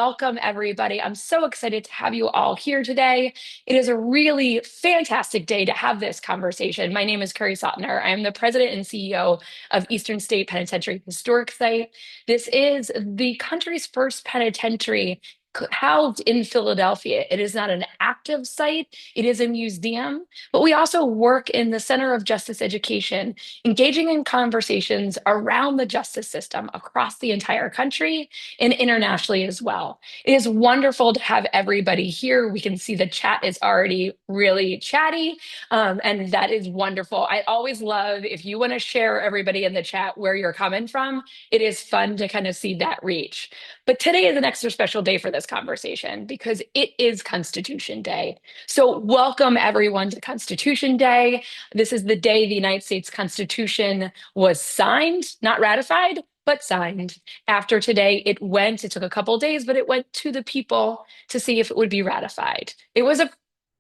Welcome, everybody. I'm so excited to have you all here today. It is a really fantastic day to have this conversation. My name is Kerry Sautner. I am the president and CEO of Eastern State Penitentiary Historic Site. This is the country's first penitentiary housed in Philadelphia. It is not an active site, it is a museum, but we also work in the Center of Justice Education, engaging in conversations around the justice system across the entire country and internationally as well. It is wonderful to have everybody here. We can see the chat is already really chatty, and that is wonderful. I always love if you want to share everybody in the chat where you're coming from. It is fun to kind of see that reach. But today is an extra special day for this conversation because it is Constitution Day. So welcome everyone to Constitution Day. This is the day the United States Constitution was signed, not ratified, but signed. After today, it took a couple of days, but it went to the people to see if it would be ratified.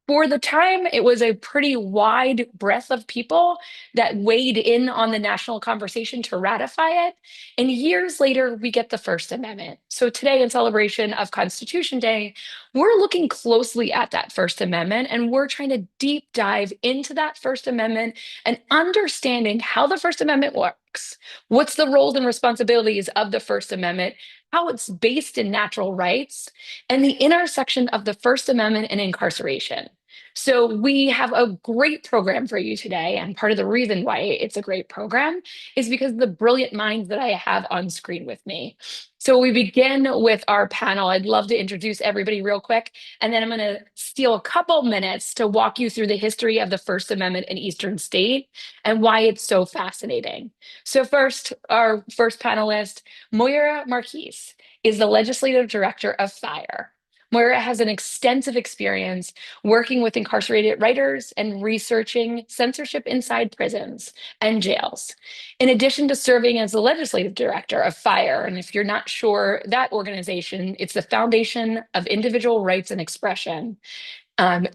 For the time, it was a pretty wide breadth of people that weighed in on the national conversation to ratify it. And years later, we get the First Amendment. So today, in celebration of Constitution Day, we're looking closely at that First Amendment, and we're trying to deep dive into that First Amendment and understanding how the First Amendment works. What's the roles and responsibilities of the First Amendment, how it's based in natural rights, and the intersection of the First Amendment and incarceration. So we have a great program for you today, and part of the reason why it's a great program is because of the brilliant minds that I have on screen with me. So we begin with our panel. I'd love to introduce everybody real quick, and then I'm going to steal a couple minutes to walk you through the history of the First Amendment in Eastern State and why it's so fascinating. So first, our first panelist, Moira Marquis, is the legislative director of FIRE. Moira has an extensive experience working with incarcerated writers and researching censorship inside prisons and jails. In addition to serving as the legislative director of FIRE, and if you're not sure that organization, it's the Foundation of Individual Rights and Expression,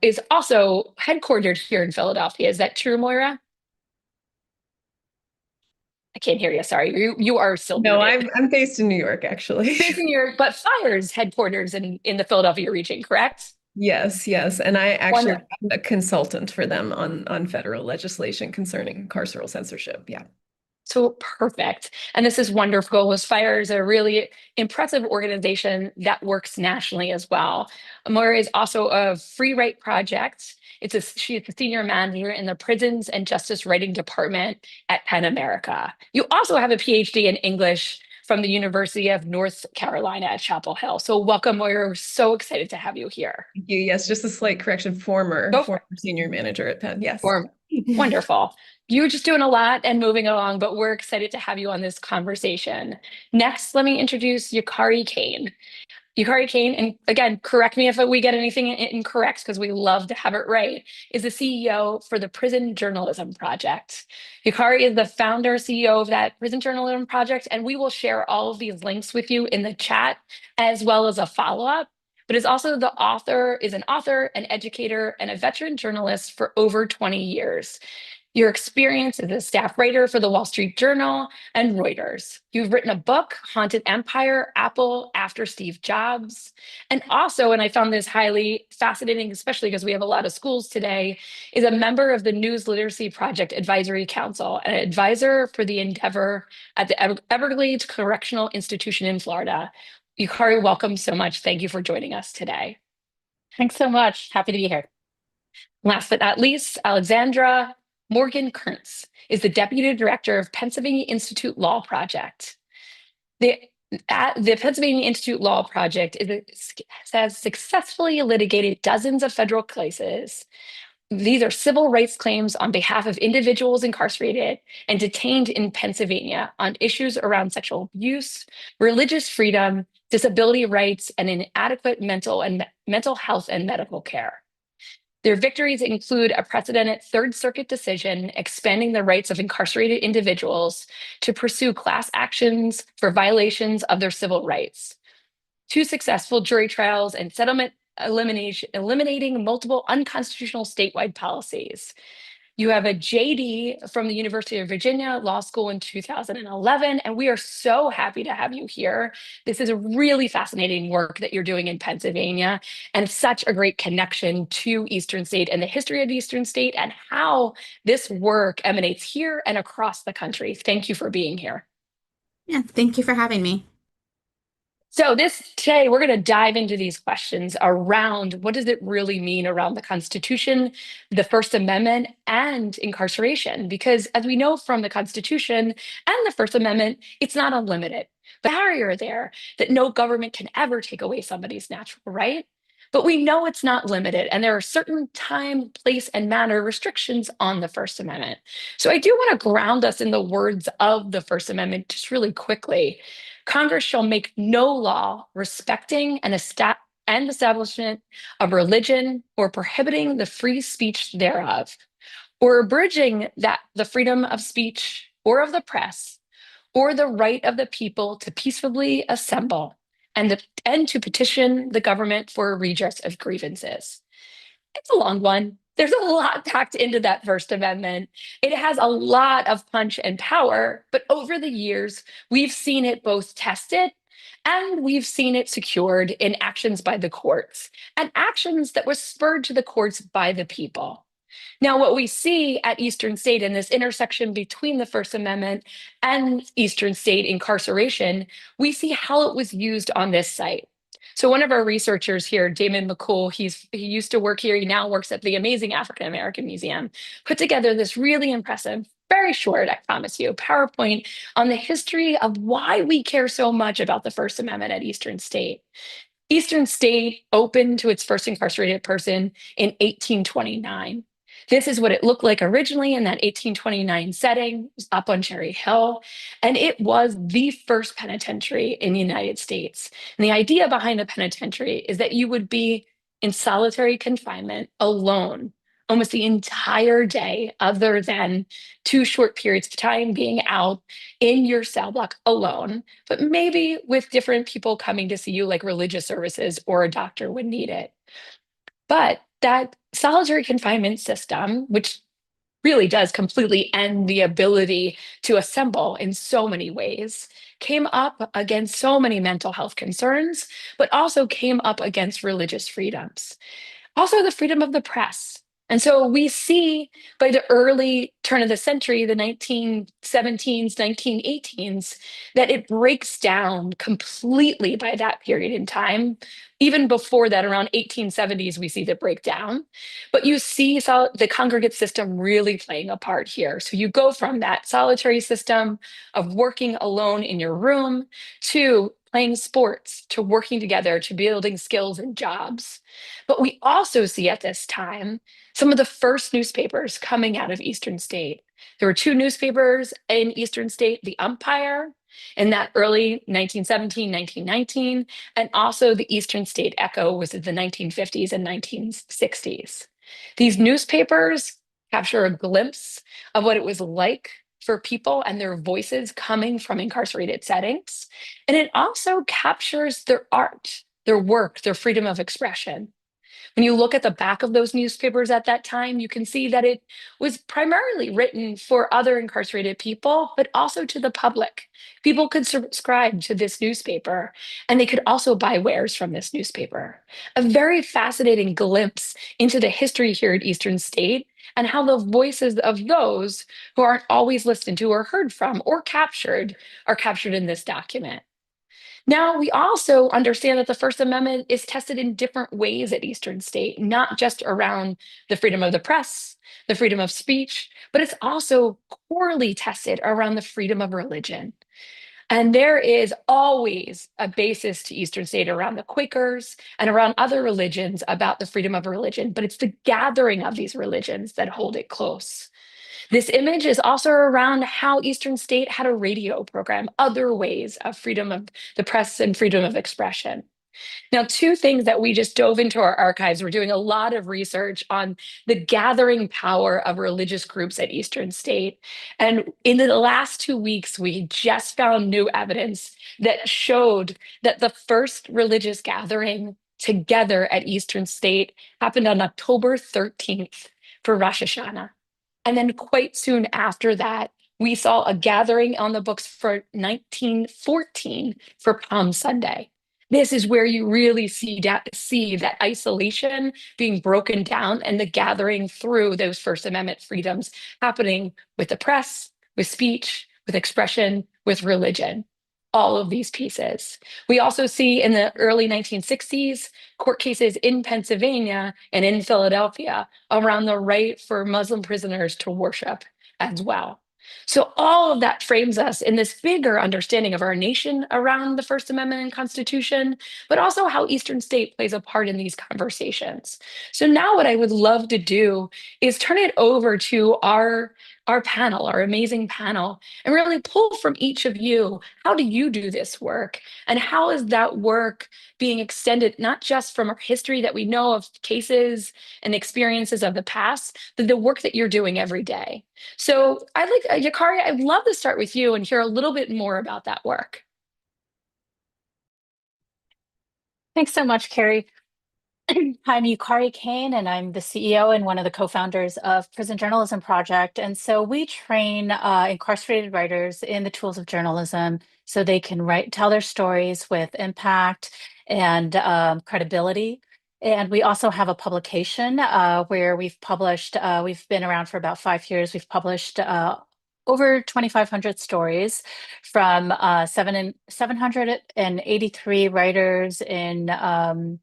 is also headquartered here in Philadelphia. Is that true, Moira? I can't hear you. Sorry, you are still No, muted. I'm based in New York, actually. Based in New York, but FIRE's headquarters in the Philadelphia region, correct? Yes, yes. And I actually Wonderful. am a consultant for them on federal legislation concerning carceral censorship. Yeah. So perfect. And this is wonderful. FIRE is a really impressive organization that works nationally as well. Moira is also a Free Write Project. She is a senior manager in the Prisons and Justice Writing Department at Penn America. You also have a PhD in English from the University of North Carolina at Chapel Hill. So welcome, Moira. We're so excited to have you here. Thank you. Yes, just a slight correction. Former senior manager at Penn. Yes. Wonderful. You're just doing a lot and moving along, but we're excited to have you on this conversation. Next, let me introduce Yukari Kane. Yukari Kane, and again, correct me if we get anything incorrect because we love to have it right, is the CEO for the Prison Journalism Project. Yukari is the founder, CEO of that Prison Journalism Project, and we will share all of these links with you in the chat as well as a follow-up. But is also an author, an educator, and a veteran journalist for over 20 years. Your experience as a staff writer for the Wall Street Journal and Reuters. You've written a book, Haunted Empire, Apple After Steve Jobs. And also, and I found this highly fascinating, especially because we have a lot of schools today, is a member of the News Literacy Project Advisory Council, an advisor for the endeavor at the Everglades Correctional Institution in Florida. Yukari, welcome so much. Thank you for joining us today. Thanks so much. Happy to be here. Last but not least, Alexandra Morgan-Kurtz is the Deputy Director of Pennsylvania Institute Law Project. The Pennsylvania Institute Law Project has successfully litigated dozens of federal cases. These are civil rights claims on behalf of individuals incarcerated and detained in Pennsylvania on issues around sexual abuse, religious freedom, disability rights, and inadequate mental health and medical care. Their victories include a precedented Third Circuit decision expanding the rights of incarcerated individuals to pursue class actions for violations of their civil rights, 2 successful jury trials and settlement eliminating multiple unconstitutional statewide policies. You have a JD from the University of Virginia Law School in 2011, and we are so happy to have you here. This is a really fascinating work that you're doing in Pennsylvania, and such a great connection to Eastern State and the history of Eastern State and how this work emanates here and across the country. Thank you for being here. Yeah, thank you for having me. So today we're going to dive into these questions around what does it really mean around the Constitution, the First Amendment, and incarceration? Because as we know from the Constitution and the First Amendment, it's not unlimited. The barrier there that no government can ever take away somebody's natural right. But we know it's not limited, and there are certain time, place, and manner restrictions on the First Amendment. So I do want to ground us in the words of the First Amendment just really quickly. Congress shall make no law respecting an establishment of religion or prohibiting the free speech thereof, or abridging the freedom of speech or of the press, or the right of the people to peacefully assemble and to petition the government for a redress of grievances. It's a long one. There's a lot packed into that First Amendment. It has a lot of punch and power, but over the years, we've seen it both tested and we've seen it secured in actions by the courts and actions that were spurred to the courts by the people. Now, what we see at Eastern State in this intersection between the First Amendment and Eastern State incarceration, we see how it was used on this site. So one of our researchers here, Damon McCool, he used to work here. He now works at the amazing African American Museum, put together this really impressive, very short, I promise you, PowerPoint on the history of why we care so much about the First Amendment at Eastern State. Eastern State opened to its first incarcerated person in 1829. This is what it looked like originally in that 1829 setting, up on Cherry Hill. And it was the first penitentiary in the United States. And the idea behind the penitentiary is that you would be in solitary confinement alone almost the entire day, other than 2 short periods of time being out in your cell block alone, but maybe with different people coming to see you, like religious services or a doctor when needed. But that solitary confinement system, which really does completely end the ability to assemble in so many ways, came up against so many mental health concerns, but also came up against religious freedoms. Also, the freedom of the press. And so we see by the early turn of the century, the 1917s, 1918s, that it breaks down completely by that period in time. Even before that, around 1870s, we see the breakdown. But you see the congregate system really playing a part here. So you go from that solitary system of working alone in your room to playing sports, to working together, to building skills and jobs. But we also see at this time some of the first newspapers coming out of Eastern State. There were 2 newspapers in Eastern State, the Umpire in that early 1917, 1919, and also the Eastern State Echo was in the 1950s and 1960s. These newspapers capture a glimpse of what it was like for people and their voices coming from incarcerated settings. And it also captures their art, their work, their freedom of expression. When you look at the back of those newspapers at that time, you can see that it was primarily written for other incarcerated people, but also to the public. People could subscribe to this newspaper, and they could also buy wares from this newspaper. A very fascinating glimpse into the history here at Eastern State and how the voices of those who aren't always listened to or heard from or captured are captured in this document. Now, we also understand that the First Amendment is tested in different ways at Eastern State, not just around the freedom of the press, the freedom of speech, but it's also corely tested around the freedom of religion. And there is always a basis to Eastern State around the Quakers and around other religions about the freedom of religion, but it's the gathering of these religions that hold it close. This image is also around how Eastern State had a radio program, other ways of freedom of the press and freedom of expression. Now, 2 things that we just dove into our archives. We're doing a lot of research on the gathering power of religious groups at Eastern State. And in the last 2 weeks, we just found new evidence that showed that the first religious gathering together at Eastern State happened on October 13th for Rosh Hashanah. And then quite soon after that, we saw a gathering on the books for 1914 for Palm Sunday. This is where you really see that isolation being broken down and the gathering through those First Amendment freedoms happening with the press, with speech, with expression, with religion. All of these pieces. We also see in the early 1960s court cases in Pennsylvania and in Philadelphia around the right for Muslim prisoners to worship as well. So all of that frames us in this bigger understanding of our nation around the First Amendment and Constitution, but also how Eastern State plays a part in these conversations. So now what I would love to do is turn it over to our panel, our amazing panel, and really pull from each of you. How do you do this work? And how is that work being extended, not just from our history that we know of cases and experiences of the past, but the work that you're doing every day? So I'd like, Yukari, I'd love to start with you and hear a little bit more about that work. Thanks so much, Kerry. I'm Yukari Kane, and I'm the CEO and one of the co-founders of Prison Journalism Project. And so we train incarcerated writers in the tools of journalism so they can tell their stories with impact and credibility. And we also have a publication where we've published, we've been around for about 5 years. We've published over 2,500 stories from 783 writers in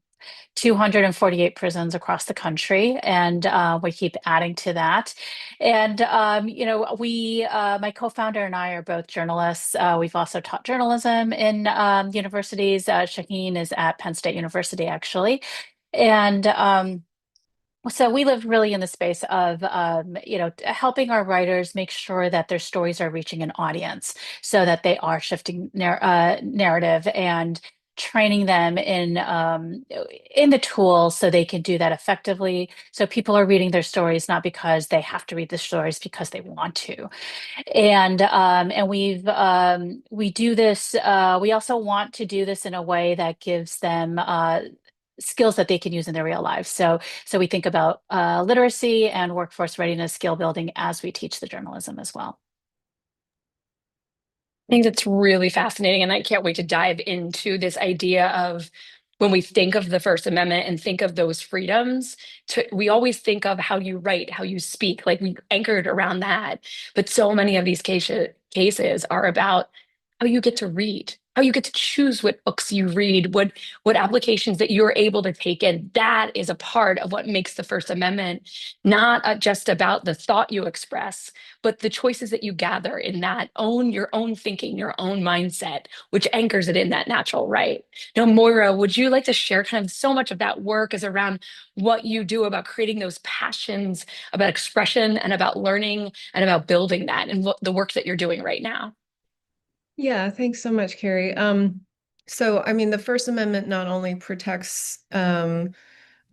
248 prisons across the country, and we keep adding to that. And my co-founder and I are both journalists. We've also taught journalism in universities. Shaheen is at Penn State University, actually, and so we live really in the space of, helping our writers make sure that their stories are reaching an audience, so that they are shifting narrative and training them in the tools so they can do that effectively. So people are reading their stories not because they have to read the stories, because they want to. And we do this. We also want to do this in a way that gives them skills that they can use in their real lives. So we think about literacy and workforce readiness skill building as we teach the journalism as well. I think that's really fascinating, and I can't wait to dive into this idea of when we think of the First Amendment and think of those freedoms, we always think of how you write, how you speak, like we anchored around that. But so many of these cases are about how you get to read, how you get to choose what books you read, what applications that you're able to take in. That is a part of what makes the First Amendment not just about the thought you express, but the choices that you gather in that your own thinking, your own mindset, which anchors it in that natural right. Now, Moira, would you like to share kind of so much of that work is around what you do about creating those passions about expression and about learning and about building that and the work that you're doing right now? Yeah, thanks so much, Kerry. So, I mean, the First Amendment not only protects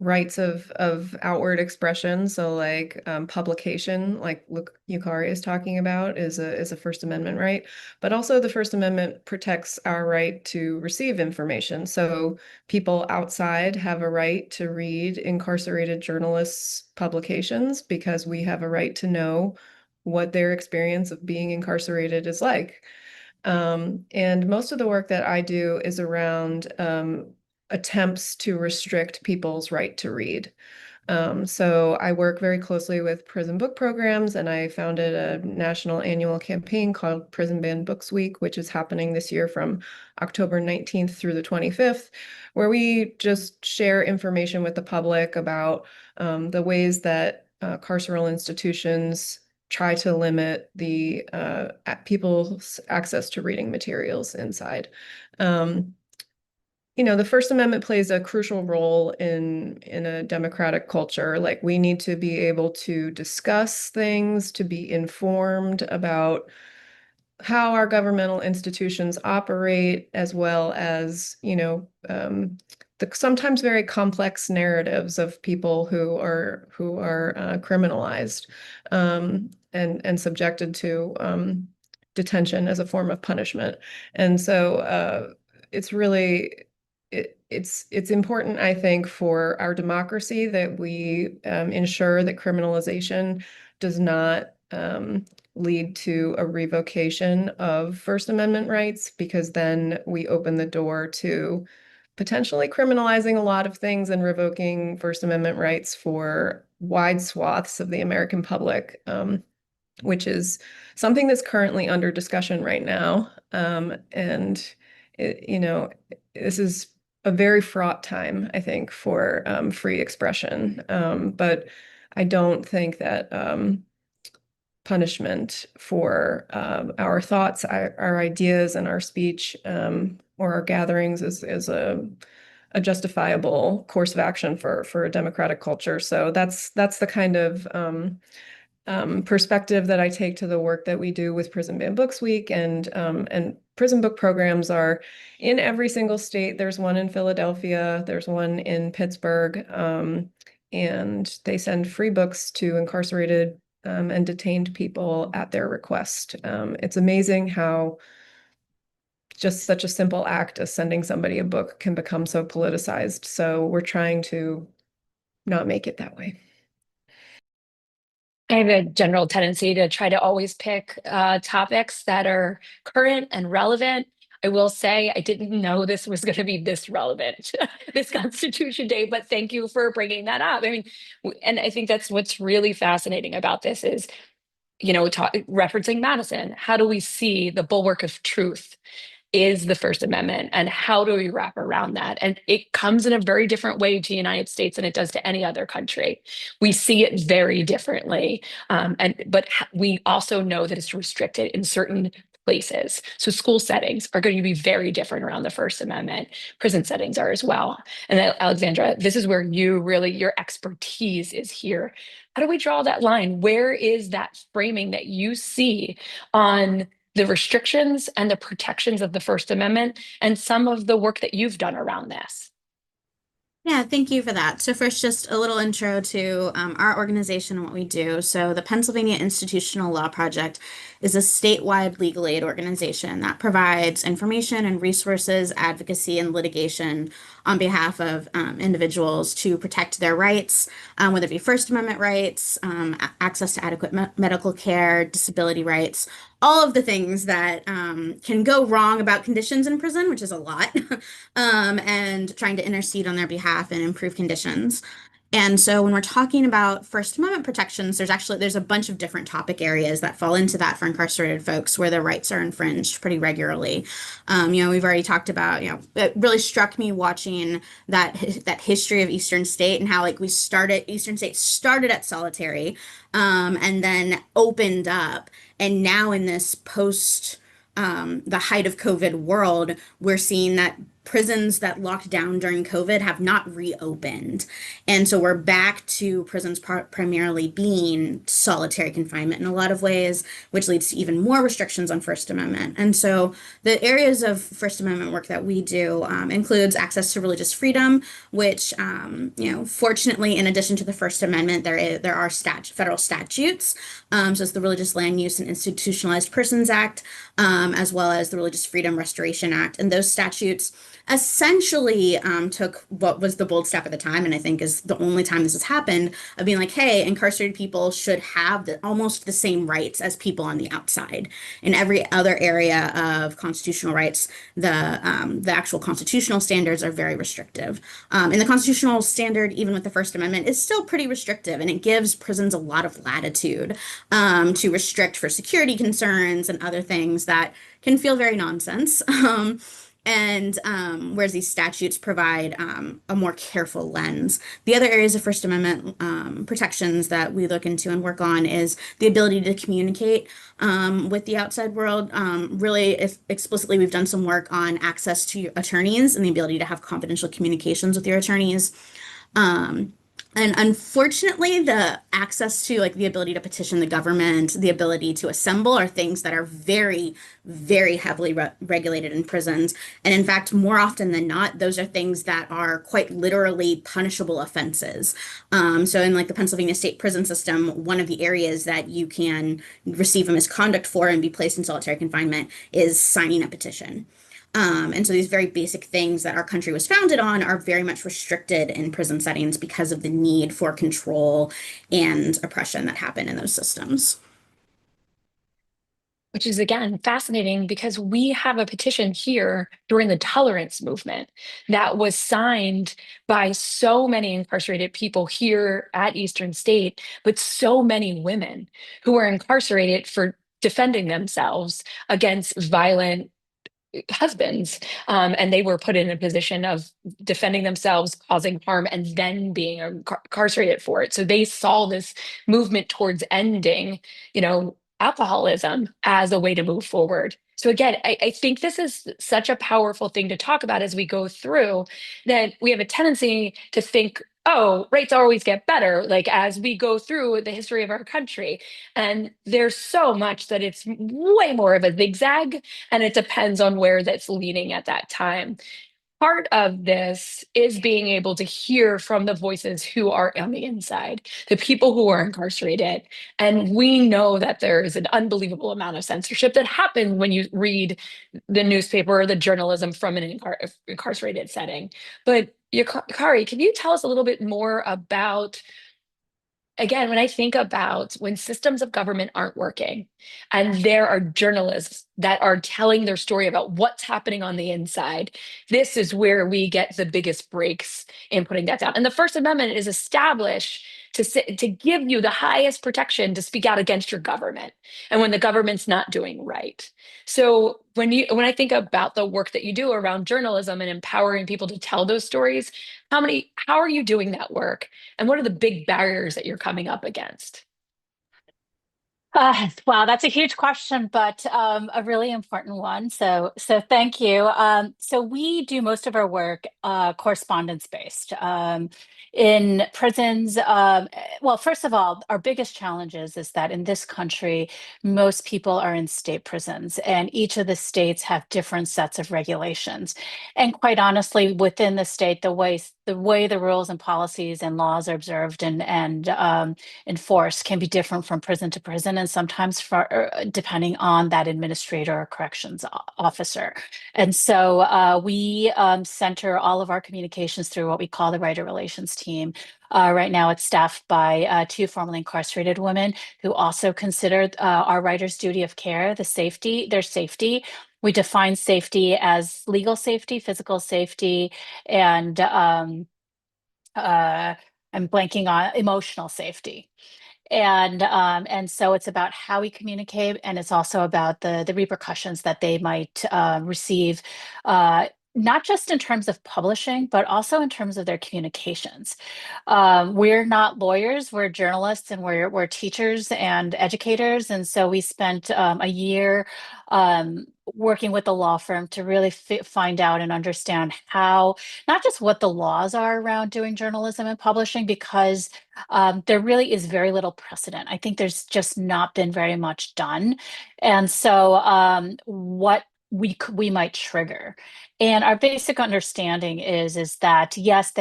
rights of outward expression, so like publication, like Yukari is talking about, is a First Amendment right, but also the First Amendment protects our right to receive information. So people outside have a right to read incarcerated journalists' publications because we have a right to know what their experience of being incarcerated is like. And most of the work that I do is around attempts to restrict people's right to read. So I work very closely with prison book programs, and I founded a national annual campaign called Prison Banned Books Week, which is happening this year from October 19th through the 25th, where we just share information with the public about the ways that carceral institutions try to limit the people's access to reading materials inside. The First Amendment plays a crucial role in a democratic culture. Like, we need to be able to discuss things, to be informed about how our governmental institutions operate, as well as, the sometimes very complex narratives of people who are criminalized and subjected to detention as a form of punishment. And so it's really it's important, I think, for our democracy that we ensure that criminalization does not lead to a revocation of First Amendment rights, because then we open the door to potentially criminalizing a lot of things and revoking First Amendment rights for wide swaths of the American public, which is something that's currently under discussion right now. And this is a very fraught time, I think, for free expression. But I don't think that punishment for our thoughts, our ideas, and our speech, or our gatherings is a justifiable course of action for a democratic culture. So that's the kind of perspective that I take to the work that we do with Prison Banned Books Week, and prison book programs are in every single state. There's one in Philadelphia, there's one in Pittsburgh, and they send free books to incarcerated and detained people at their request. It's amazing how just such a simple act as sending somebody a book can become so politicized. So we're trying to not make it that way. I have a general tendency to try to always pick topics that are current and relevant. I will say I didn't know this was going to be this relevant this Constitution Day, but thank you for bringing that up. I mean, and I think that's what's really fascinating about this is, referencing Madison, how do we see the bulwark of truth is the First Amendment, and how do we wrap around that? And it comes in a very different way to the United States than it does to any other country. We see it very differently, but we also know that it's restricted in certain places. So school settings are going to be very different around the First Amendment. Prison settings are as well. And Alexandra, this is where your expertise is here. How do we draw that line? Where is that framing that you see on the restrictions and the protections of the First Amendment, and some of the work that you've done around this? Yeah, thank you for that. So first, just a little intro to our organization and what we do. So the Pennsylvania Institutional Law Project is a statewide legal aid organization that provides information and resources, advocacy, and litigation on behalf of individuals to protect their rights, whether it be First Amendment rights, access to adequate medical care, disability rights, all of the things that can go wrong about conditions in prison, which is a lot, and trying to intercede on their behalf and improve conditions. And so when we're talking about First Amendment protections, there's a bunch of different topic areas that fall into that for incarcerated folks where their rights are infringed pretty regularly. We've already talked about, it really struck me watching that history of Eastern State and how Eastern State started at solitary, and then opened up. And now in this post the height of COVID world, we're seeing that prisons that locked down during COVID have not reopened. And so we're back to prisons primarily being solitary confinement in a lot of ways, which leads to even more restrictions on First Amendment. And so the areas of First Amendment work that we do includes access to religious freedom, which, fortunately, in addition to the First Amendment, there are federal statutes. So it's the Religious Land Use and Institutionalized Persons Act, as well as the Religious Freedom Restoration Act. And those statutes essentially took what was the bold step at the time, and I think is the only time this has happened, of being like, hey, incarcerated people should have almost the same rights as people on the outside. In every other area of constitutional rights, the actual constitutional standards are very restrictive. And the constitutional standard, even with the First Amendment, is still pretty restrictive, and it gives prisons a lot of latitude to restrict for security concerns and other things that can feel very nonsense. Whereas these statutes provide a more careful lens. The other areas of First Amendment protections that we look into and work on is the ability to communicate with the outside world. Really, explicitly, we've done some work on access to attorneys and the ability to have confidential communications with your attorneys. And unfortunately, the access to the ability to petition the government, the ability to assemble are things that are very, very heavily regulated in prisons. And in fact, more often than not, those are things that are quite literally punishable offenses. So in the Pennsylvania state prison system, one of the areas that you can receive a misconduct for and be placed in solitary confinement is signing a petition. And so these very basic things that our country was founded on are very much restricted in prison settings because of the need for control and oppression that happen in those systems. Which is again fascinating because we have a petition here during the tolerance movement that was signed by so many incarcerated people here at Eastern State, but so many women who were incarcerated for defending themselves against violent husbands. And they were put in a position of defending themselves, causing harm, and then being incarcerated for it. So they saw this movement towards ending, alcoholism as a way to move forward. So again, I think this is such a powerful thing to talk about as we go through, that we have a tendency to think, oh, rates always get better, like as we go through the history of our country. And there's so much that it's way more of a zigzag, and it depends on where that's leaning at that time. Part of this is being able to hear from the voices who are on the inside, the people who are incarcerated. And we know that there is an unbelievable amount of censorship that happens when you read the newspaper or the journalism from an incarcerated setting. But Yukari, can you tell us a little bit more about, again, when I think about when systems of government aren't working and there are journalists that are telling their story about what's happening on the inside, this is where we get the biggest breaks in putting that down. And the First Amendment is established to give you the highest protection to speak out against your government and when the government's not doing right. So when I think about the work that you do around journalism and empowering people to tell those stories, how are you doing that work? And what are the big barriers that you're coming up against? Wow, that's a huge question, but a really important one. So thank you. So we do most of our work correspondence based in prisons. Well, first of all, our biggest challenges is that in this country, most people are in state prisons, and each of the states have different sets of regulations. And quite honestly, within the state, the way the rules and policies and laws are observed and enforced can be different from prison to prison, and sometimes depending on that administrator or corrections officer. And so we center all of our communications through what we call the writer relations team. Right now, it's staffed by two formerly incarcerated women who also consider our writers' duty of care, their safety. We define safety as legal safety, physical safety, and I'm blanking on emotional safety. And so it's about how we communicate, and it's also about the repercussions that they might receive, not just in terms of publishing, but also in terms of their communications. We're not lawyers, we're journalists, and we're teachers and educators. And so we spent a year working with the law firm to really find out and understand how, not just what the laws are around doing journalism and publishing, because there really is very little precedent. I think there's just not been very much done. And so what we might trigger. And our basic understanding is that yes,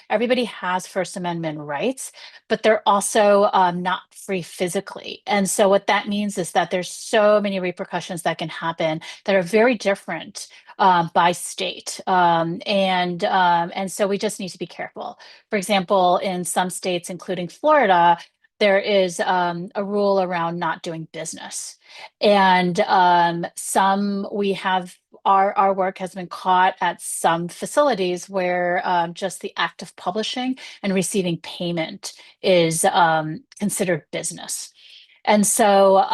everybody has First Amendment rights, but they're also not free physically. And so what that means is that there's so many repercussions that can happen that are very different by state. And so we just need to be careful. For example, in some states, including Florida, there is a rule around not doing business. And we have our work has been caught at some facilities where just the act of publishing and receiving payment is considered business. And so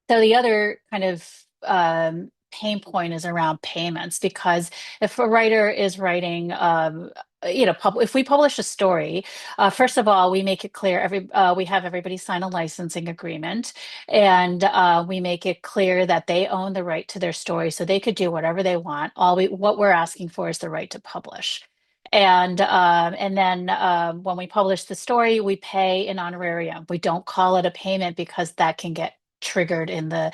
the other kind of pain point is around payments, because if a writer is writing, if we publish a story, first of all, we make it clear we have everybody sign a licensing agreement, and we make it clear that they own the right to their story, so they could do whatever they want. What we're asking for is the right to publish. And then when we publish the story, we pay an honorarium. We don't call it a payment because that can get triggered in the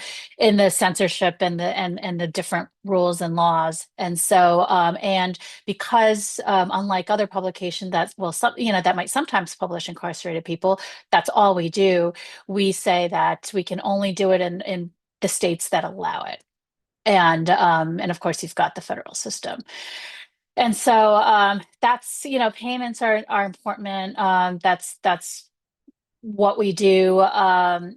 censorship and the different rules and laws. And so and because unlike other publications that that might sometimes publish incarcerated people, that's all we do. We say that we can only do it in the states that allow it. And of course, you've got the federal system. And so that's, payments are important. That's what we do,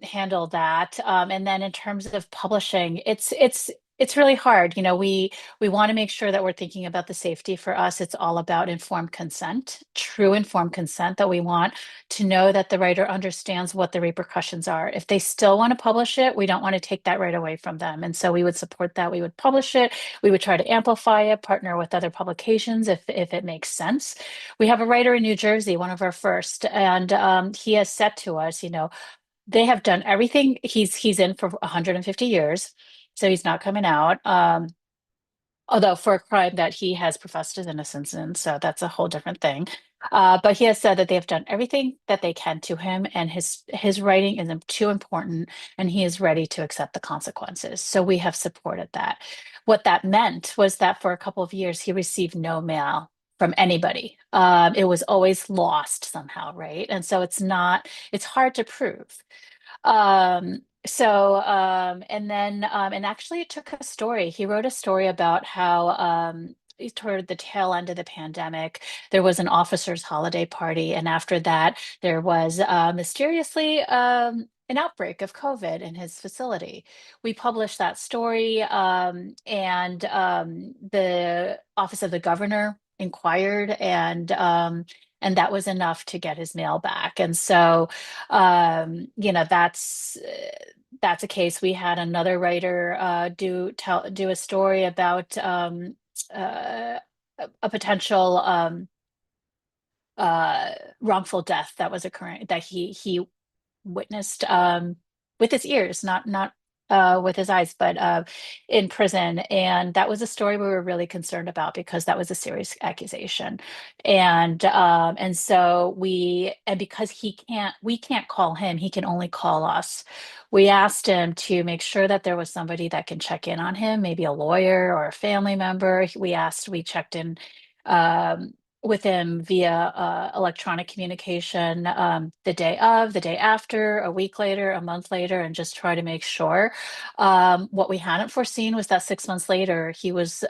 handle that. And then in terms of publishing, it's really hard. We want to make sure that we're thinking about the safety. For us, it's all about informed consent, true informed consent, that we want to know that the writer understands what the repercussions are. If they still want to publish it, we don't want to take that right away from them. And so we would support that. We would publish it. We would try to amplify it, partner with other publications if it makes sense. We have a writer in New Jersey, one of our first, and he has said to us, they have done everything. He's in for 150 years, so he's not coming out. Although for a crime that he has professed his innocence in, so that's a whole different thing. But he has said that they have done everything that they can to him, and his writing is too important, and he is ready to accept the consequences. So we have supported that. What that meant was that for a couple of years, he received no mail from anybody. It was always lost somehow, right? And so it's hard to prove. And actually it took a story. He wrote a story about how toward the tail end of the pandemic, there was an officers' holiday party. And after that, there was mysteriously an outbreak of COVID in his facility. We published that story, and the Office of the Governor inquired, and that was enough to get his mail back. And so that's a case. We had another writer do a story about a potential wrongful death that was occurring, that he witnessed with his ears, not with his eyes, but in prison. And that was a story we were really concerned about because that was a serious accusation. And so because we can't call him, he can only call us. We asked him to make sure that there was somebody that can check in on him, maybe a lawyer or a family member. We checked in with him via electronic communication, the day of, the day after, a week later, a month later, and just try to make sure. What we hadn't foreseen was that 6 months later, he was he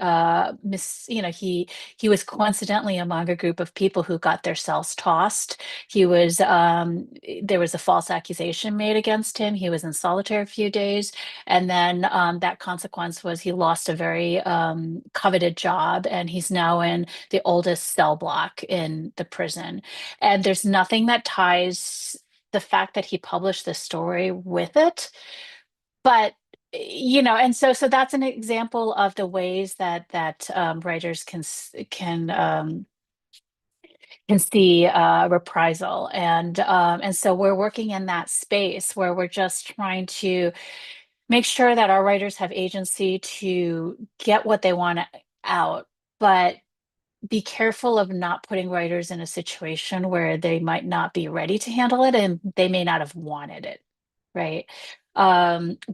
was coincidentally among a group of people who got their cells tossed. There was a false accusation made against him. He was in solitary a few days, and then that consequence was he lost a very coveted job, and he's now in the oldest cell block in the prison. And there's nothing that ties the fact that he published this story with it. But and so that's an example of the ways that writers can see reprisal, and so we're working in that space where we're just trying to make sure that our writers have agency to get what they want out, but be careful of not putting writers in a situation where they might not be ready to handle it and they may not have wanted it, right?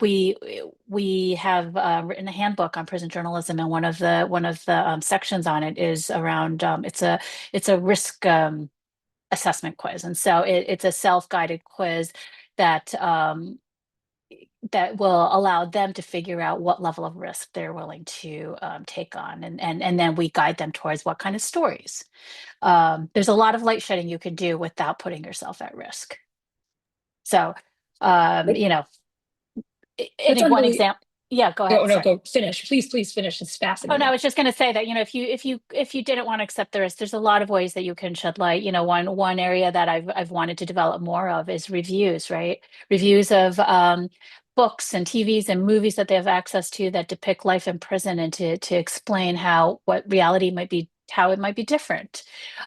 We have written a handbook on prison journalism, and one of the sections on it is around it's a risk assessment quiz, and so it's a self-guided quiz that will allow them to figure out what level of risk they're willing to take on, and then we guide them towards what kind of stories. There's a lot of light shedding you can do without putting yourself at risk. So, one example. Yeah, go ahead. No, go finish. Please finish. It's fascinating. Oh, no, I was just going to say that, if you didn't want to accept the risk, there's a lot of ways that you can shed light. One area that I've wanted to develop more of is reviews, right? Reviews of books and TVs and movies that they have access to that depict life in prison, and to explain what reality might be, how it might be different.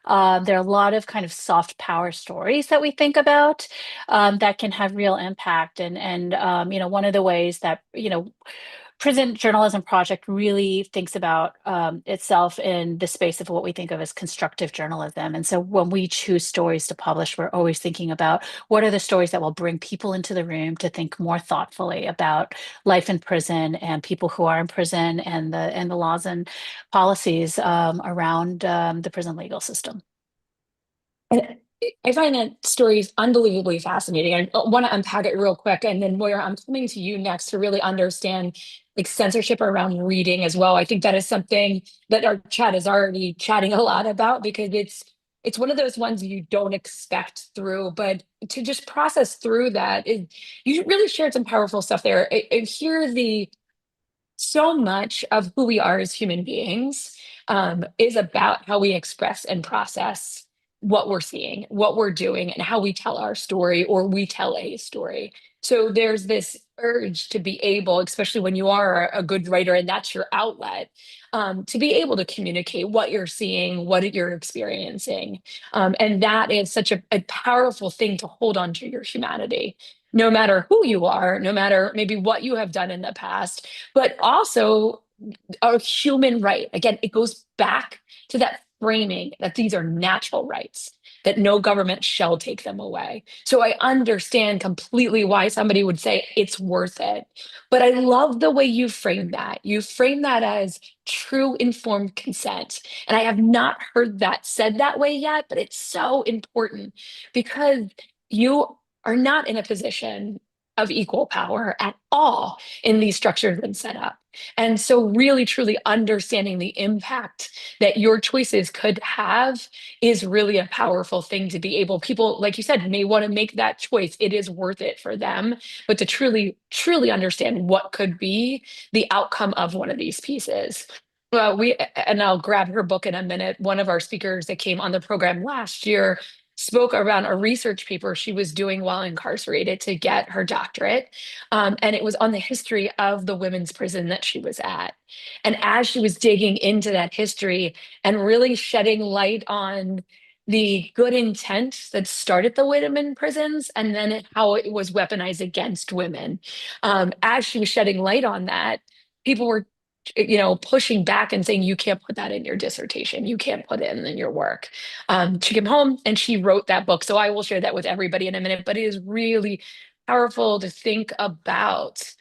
There are a lot of kind of soft power stories that we think about that can have real impact. And one of the ways that, Prison Journalism Project really thinks about itself in the space of what we think of as constructive journalism. And so when we choose stories to publish, we're always thinking about what are the stories that will bring people into the room to think more thoughtfully about life in prison and people who are in prison, and the laws and policies around the prison legal system. And I find that story is unbelievably fascinating. I want to unpack it real quick. And then, Moira, I'm coming to you next to really understand like censorship around reading as well. I think that is something that our chat is already chatting a lot about because it's one of those ones you don't expect through, but to just process through that, you really shared some powerful stuff there. I hear the so much of who we are as human beings is about how we express and process what we're seeing, what we're doing, and how we tell our story or we tell a story. So there's this urge to be able, especially when you are a good writer and that's your outlet, to be able to communicate what you're seeing, what you're experiencing. And that is such a powerful thing to hold on to your humanity, no matter who you are, no matter maybe what you have done in the past, but also a human right. Again, it goes back to that framing that these are natural rights, that no government shall take them away. So I understand completely why somebody would say it's worth it. But I love the way you frame that. You frame that as true informed consent. And I have not heard that said that way yet, but it's so important because you are not in a position of equal power at all in these structures and set up. And so really truly understanding the impact that your choices could have is really a powerful thing to be able, people, like you said, may want to make that choice. It is worth it for them, but to truly, truly understand what could be the outcome of one of these pieces. Well, and I'll grab her book in a minute. One of our speakers that came on the program last year spoke around a research paper she was doing while incarcerated to get her doctorate. And it was on the history of the women's prison that she was at. And as she was digging into that history and really shedding light on the good intent that started the women prisons and then how it was weaponized against women, as she was shedding light on that, people were pushing back and saying, you can't put that in your dissertation. You can't put it in your work. She came home and she wrote that book. So I will share that with everybody in a minute, but it is really powerful to think about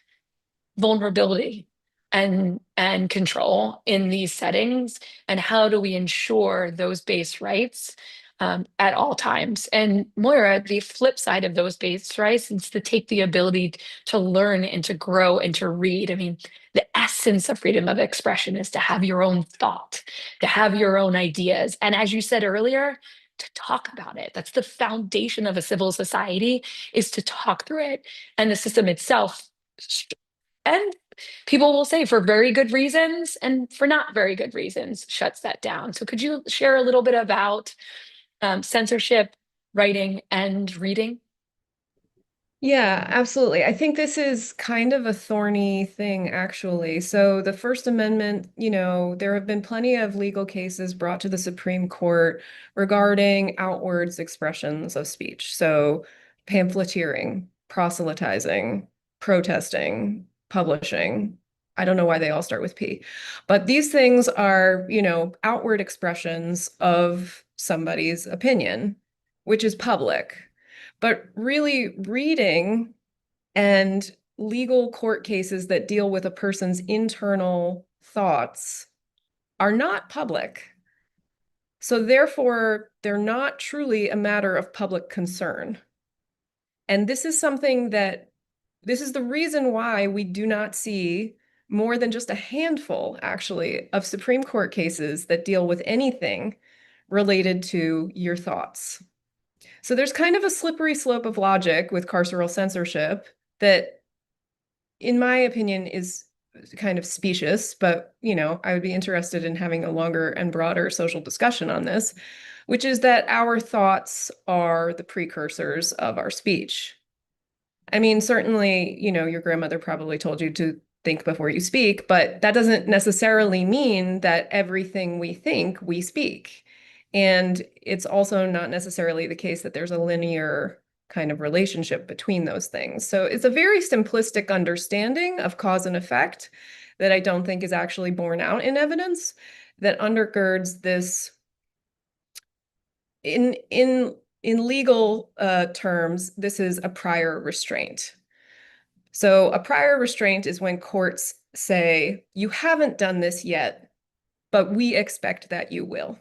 vulnerability and control in these settings, and how do we ensure those base rights at all times. And Moira, the flip side of those base rights is to take the ability to learn and to grow and to read. I mean, the essence of freedom of expression is to have your own thought, to have your own ideas, and as you said earlier, to talk about it. That's the foundation of a civil society, is to talk through it. And the system itself, and people will say for very good reasons and for not very good reasons, shuts that down. So could you share a little bit about censorship, writing, and reading? Yeah, absolutely. I think this is kind of a thorny thing, actually. So, the First Amendment, there have been plenty of legal cases brought to the Supreme Court regarding outwards expressions of speech. So, pamphleteering, proselytizing, protesting, publishing. I don't know why they all start with P, but these things are, outward expressions of somebody's opinion, which is public. But really, reading and legal court cases that deal with a person's internal thoughts are not public. So therefore, they're not truly a matter of public concern. And this is this is the reason why we do not see more than just a handful, actually, of Supreme Court cases that deal with anything related to your thoughts. So there's kind of a slippery slope of logic with carceral censorship that, in my opinion, is kind of specious, but, I would be interested in having a longer and broader social discussion on this, which is that our thoughts are the precursors of our speech. I mean, certainly, your grandmother probably told you to think before you speak, but that doesn't necessarily mean that everything we think, we speak. And it's also not necessarily the case that there's a linear kind of relationship between those things. So it's a very simplistic understanding of cause and effect that I don't think is actually borne out in evidence that undergirds this. In legal terms, this is a prior restraint. So a prior restraint is when courts say, you haven't done this yet, but we expect that you will.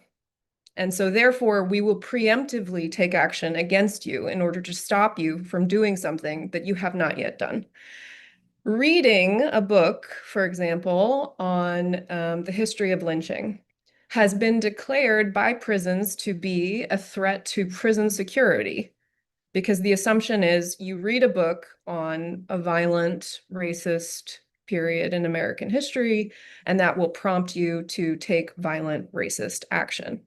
And so therefore, we will preemptively take action against you in order to stop you from doing something that you have not yet done. reading a book, for example, on the history of lynching has been declared by prisons to be a threat to prison security, because the assumption is you read a book on a violent, racist period in American history, and that will prompt you to take violent, racist action.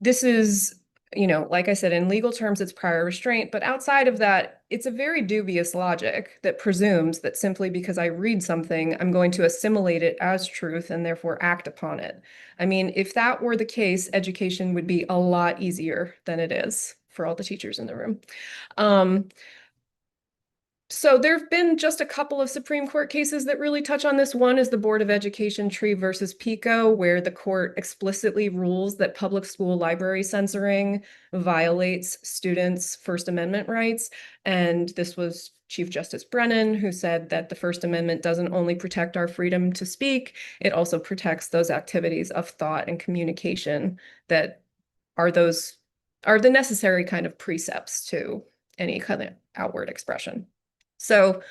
This is, like I said, in legal terms, it's prior restraint, but outside of that, it's a very dubious logic that presumes that simply because I read something, I'm going to assimilate it as truth and therefore act upon it. I mean, if that were the case, education would be a lot easier than it is for all the teachers in the room. So there have been just a couple of Supreme Court cases that really touch on this. One is the Board of Education Tree versus Pico, where the court explicitly rules that public school library censoring violates students' First Amendment rights. And this was Chief Justice Brennan, who said that the First Amendment doesn't only protect our freedom to speak, it also protects those activities of thought and communication that are the necessary kind of precepts to any kind of outward expression. So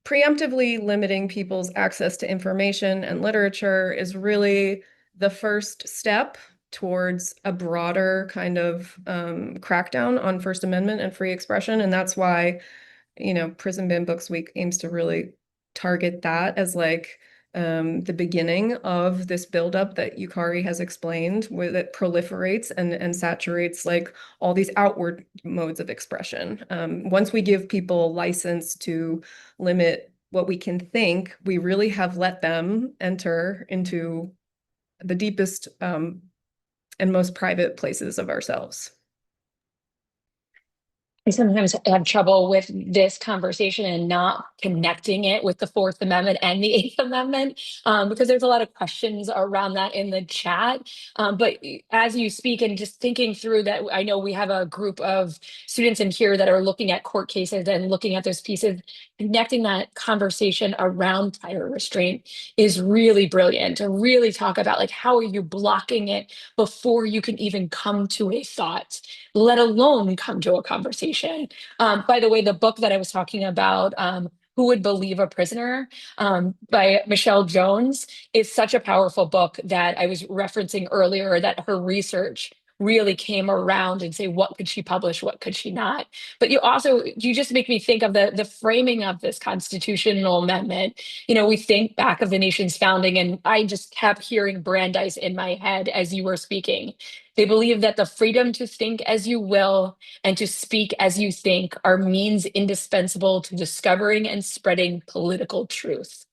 preemptively limiting people's access to information and literature is really the first step towards a broader kind of crackdown on First Amendment and free expression. And that's why, Prison Ban Books Week aims to really target that as like the beginning of this buildup that Yukari has explained, where it proliferates and saturates like all these outward modes of expression. Once we give people license to limit what we can think, we really have let them enter into the deepest and most private places of ourselves. I sometimes have trouble with this conversation and not connecting it with the Fourth Amendment and the Eighth Amendment, because there's a lot of questions around that in the chat. But as you speak and just thinking through that, I know we have a group of students in here that are looking at court cases and looking at those pieces. Connecting that conversation around prior restraint is really brilliant, to really talk about like, how are you blocking it before you can even come to a thought, let alone come to a conversation. By the way, the book that I was talking about, Who Would Believe a Prisoner, by Michelle Jones, is such a powerful book that I was referencing earlier, that her research really came around and say, what could she publish, what could she not? But you just make me think of the framing of this constitutional amendment. We think back of the nation's founding, and I just kept hearing Brandeis in my head as you were speaking. They believe that the freedom to think as you will and to speak as you think are means indispensable to discovering and spreading political truth.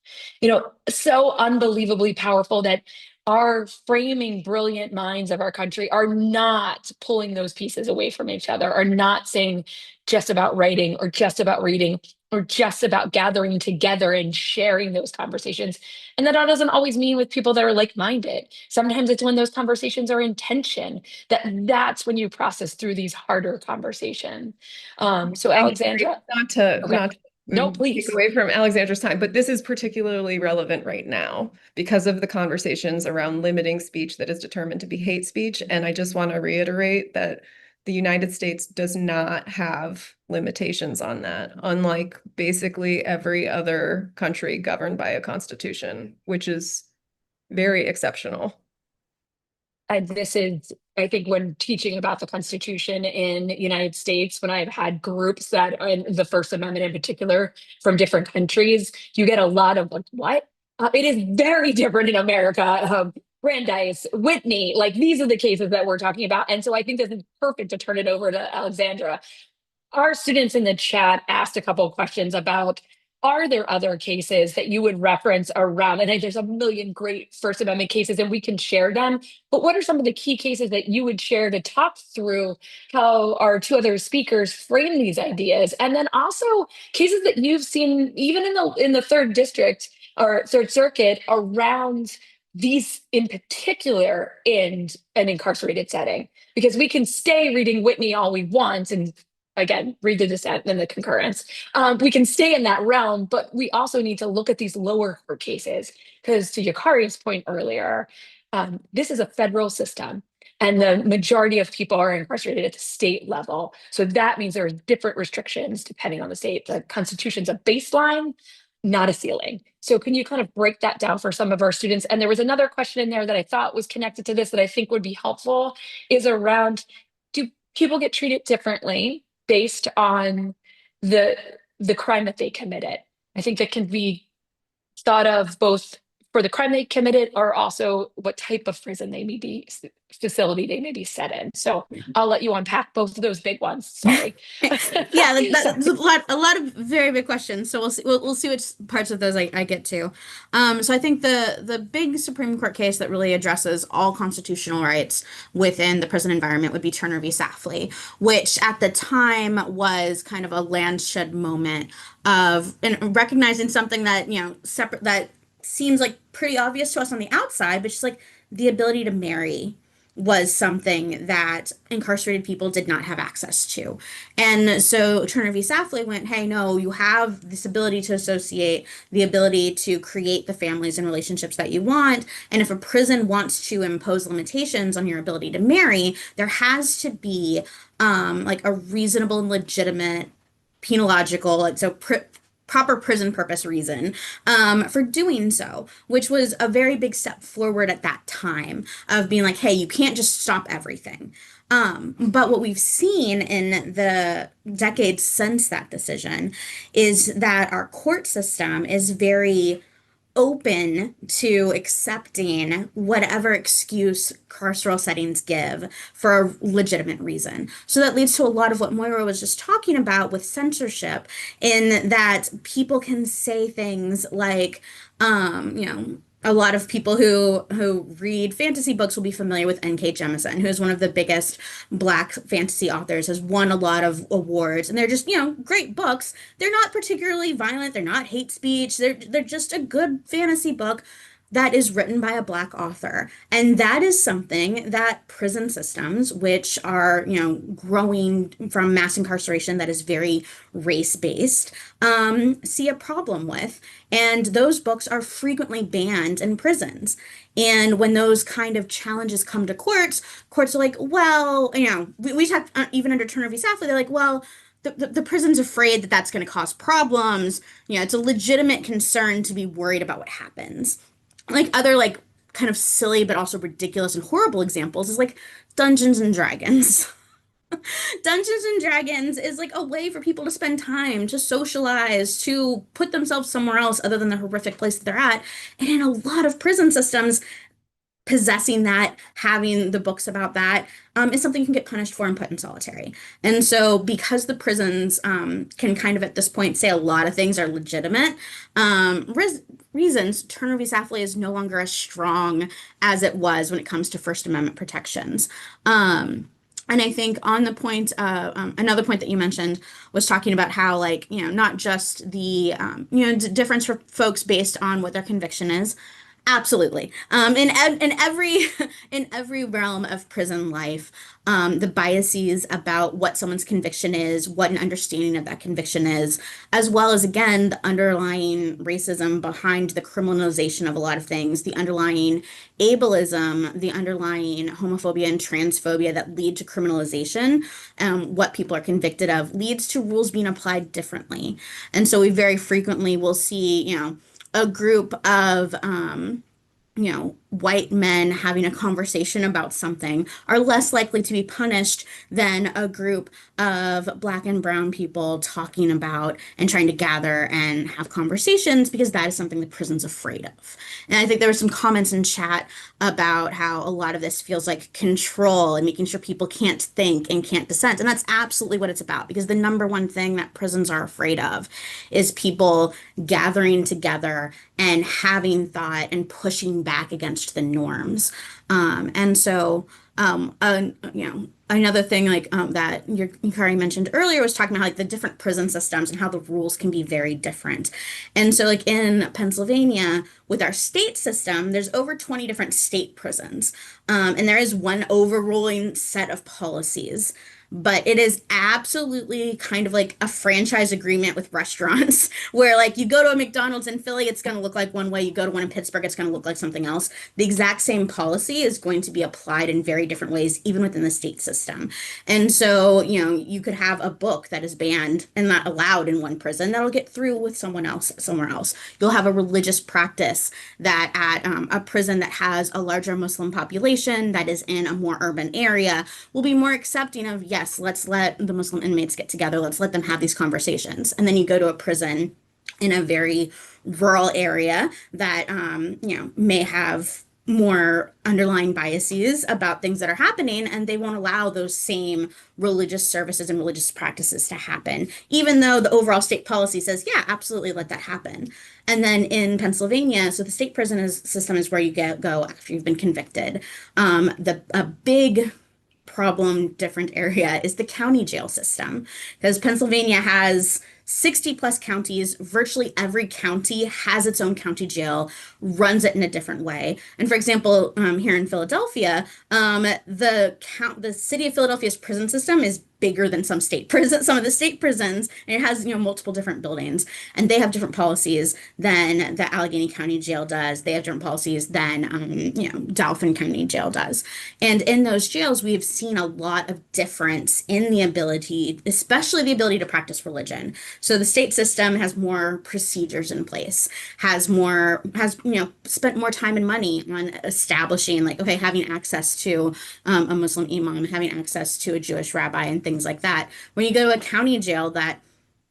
So unbelievably powerful that our framing brilliant minds of our country are not pulling those pieces away from each other, are not saying just about writing or just about reading or just about gathering together and sharing those conversations. And that doesn't always mean with people that are like-minded. Sometimes it's when those conversations are in tension, that's when you process through these harder conversations. So Alexandra, not to no, please. Take away from Alexandra's time, but this is particularly relevant right now because of the conversations around limiting speech that is determined to be hate speech. And I just want to reiterate that the United States does not have limitations on that, unlike basically every other country governed by a constitution, which is very exceptional. This is, I think, when teaching about the Constitution in the United States, when I've had groups that, and the First Amendment in particular, from different countries, you get a lot of like, what? It is very different in America. Brandeis, Whitney, like these are the cases that we're talking about. And so I think this is perfect to turn it over to Alexandra. Our students in the chat asked a couple of questions about, are there other cases that you would reference around? And there's a million great First Amendment cases and we can share them. But what are some of the key cases that you would share to talk through how our two other speakers frame these ideas? And then also cases that you've seen even in the third district or third circuit around these in particular in an incarcerated setting, because we can stay reading Whitney all we want and again, read the dissent and the concurrence. We can stay in that realm, but we also need to look at these lower court cases because to Yukari's point earlier, this is a federal system. And the majority of people are incarcerated at the state level. So that means there are different restrictions depending on the state. The Constitution's a baseline, not a ceiling. So can you kind of break that down for some of our students? And there was another question in there that I thought was connected to this that I think would be helpful, is around, do people get treated differently based on the crime that they committed? I think that can be thought of both for the crime they committed or also what type of prison they may be, facility they may be set in. So I'll let you unpack both of those big ones. Sorry. Yeah, that's a lot of very big questions. So we'll see which parts of those I get to. So I think the big Supreme Court case that really addresses all constitutional rights within the prison environment would be Turner v. Safley, which at the time was kind of a landshed moment of and recognizing something that, separate, that seems like pretty obvious to us on the outside, but just like the ability to marry was something that incarcerated people did not have access to. And so Turner v. Safley went, hey, no, you have this ability to associate, the ability to create the families and relationships that you want. And if a prison wants to impose limitations on your ability to marry, there has to be like a reasonable and legitimate penological, like proper prison purpose reason for doing so, which was a very big step forward at that time of being like, hey, you can't just stop everything. But what we've seen in the decades since that decision is that our court system is very open to accepting whatever excuse carceral settings give for a legitimate reason. So that leads to a lot of what Moira was just talking about with censorship, in that people can say things like, a lot of people who read fantasy books will be familiar with N.K. Jemisin, who is one of the biggest Black fantasy authors, has won a lot of awards, and they're just, great books. They're not particularly violent. They're not hate speech. They're just a good fantasy book that is written by a Black author. And that is something that prison systems, which are, growing from mass incarceration that is very race-based, see a problem with. And those books are frequently banned in prisons. And when those kind of challenges come to courts are like, well, we talked even under Turner v. Safley, they're like, well, the prison's afraid that that's going to cause problems. It's a legitimate concern to be worried about what happens. Like other kind of silly but also ridiculous and horrible examples is like Dungeons and Dragons. Dungeons and Dragons is like a way for people to spend time, to socialize, to put themselves somewhere else other than the horrific place that they're at. And in a lot of prison systems, possessing that, having the books about that, is something you can get punished for and put in solitary. And so because the prisons can kind of at this point say a lot of things are legitimate reasons, Turner v. Safley is no longer as strong as it was when it comes to First Amendment protections. And I think on the point, another point that you mentioned was talking about how, not just the, difference for folks based on what their conviction is. Absolutely. In every realm of prison life, the biases about what someone's conviction is, what an understanding of that conviction is, as well as, again, the underlying racism behind the criminalization of a lot of things, the underlying ableism, the underlying homophobia and transphobia that lead to criminalization, what people are convicted of, leads to rules being applied differently. And so we very frequently will see, a group of, white men having a conversation about something are less likely to be punished than a group of Black and brown people talking about and trying to gather and have conversations, because that is something the prison's afraid of. And I think there were some comments in chat about how a lot of this feels like control and making sure people can't think and can't dissent. And that's absolutely what it's about, because the number one thing that prisons are afraid of is people gathering together and having thought and pushing back against the norms. And so, another thing that Yukari mentioned earlier was talking about the different prison systems and how the rules can be very different. And so in Pennsylvania, with our state system, there's over 20 different state prisons. And there is one overruling set of policies. but it is absolutely kind of like a franchise agreement with restaurants where like you go to a McDonald's in Philly, it's going to look like one way. You go to one in Pittsburgh, it's going to look like something else. The exact same policy is going to be applied in very different ways, even within the state system. And so, you could have a book that is banned and not allowed in one prison that'll get through with someone else somewhere else. You'll have a religious practice that at a prison that has a larger Muslim population that is in a more urban area will be more accepting of, yes, let's let the Muslim inmates get together, let's let them have these conversations. And then you go to a prison in a very rural area that may have more underlying biases about things that are happening, and they won't allow those same religious services and religious practices to happen, even though the overall state policy says, yeah, absolutely let that happen. And then in Pennsylvania, so the state prison system is where you go after you've been convicted. A big problem, different area is the county jail system, because Pennsylvania has 60 plus counties. Virtually every county has its own county jail, runs it in a different way. And for example, here in Philadelphia, the city of Philadelphia's prison system is bigger than some of the state prisons, and it has multiple different buildings, and they have different policies than the Allegheny County Jail does. They have different policies than Dauphin County Jail does. And in those jails, we have seen a lot of difference in the ability, especially the ability to practice religion. So the state system has more procedures in place, has spent more time and money on establishing, like, okay, having access to a Muslim imam, having access to a Jewish rabbi, and things like that. When you go to a county jail that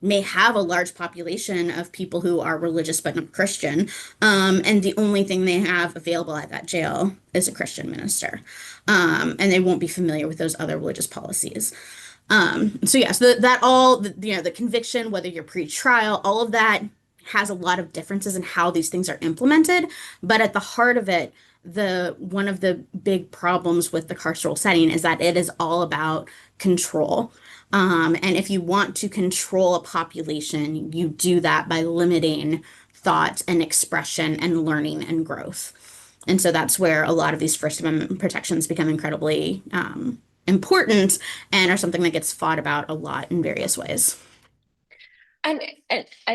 may have a large population of people who are religious but not Christian, and the only thing they have available at that jail is a Christian minister, and they won't be familiar with those other religious policies. The conviction, whether you're pre-trial, all of that has a lot of differences in how these things are implemented. But at the heart of it, one of the big problems with the carceral setting is that it is all about control. And if you want to control a population, you do that by limiting thought and expression and learning and growth. And so that's where a lot of these First Amendment protections become incredibly important and are something that gets fought about a lot in various ways. And